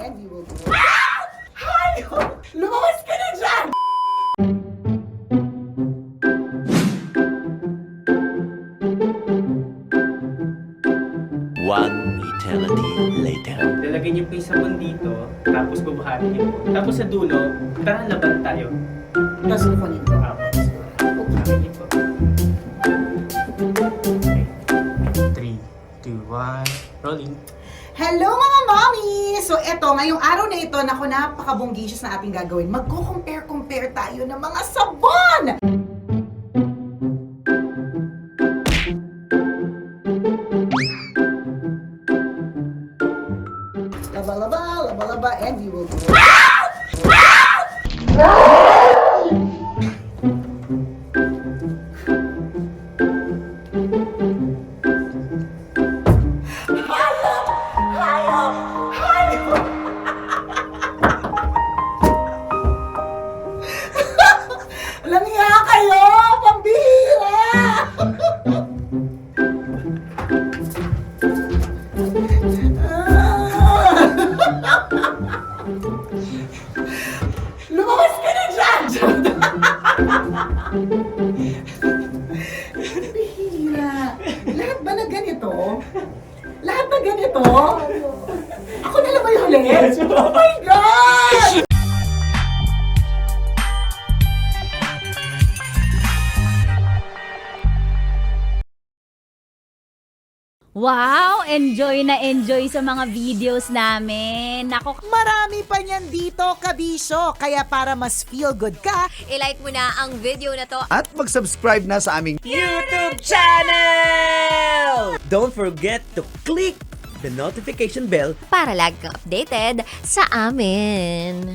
and we will go. Hay! Lumabas ka na dyan! One eternity later. Lalagyan niyo po yung sabon dito, tapos bubuhatin niyo po. Tapos sa dulo, tara laban tayo. Tapos kukunin ko. Bubuhatin niyo po. Okay. 3, 2, 1, rolling. Hello mga mommy! So eto, ngayong araw na ito, naku, napakabonggacious na ating gagawin. Magko-compare tayo ng mga sabon! Laba, and we will go. Alam niya kayo! Pambihira! Lumabas ka na dyan! Pambihira! Lahat ba na ganito? Lahat ba ganito? Ako na lang ba yung ulit? Oh my God! Wow! Enjoy na enjoy sa mga videos namin. Nako, Marami pa niyan dito, kabisyo. Kaya para mas feel good ka, I-like mo na ang video na to. At mag-subscribe na sa aming YouTube channel! Don't forget to click the notification bell Para lagi kang updated sa amin.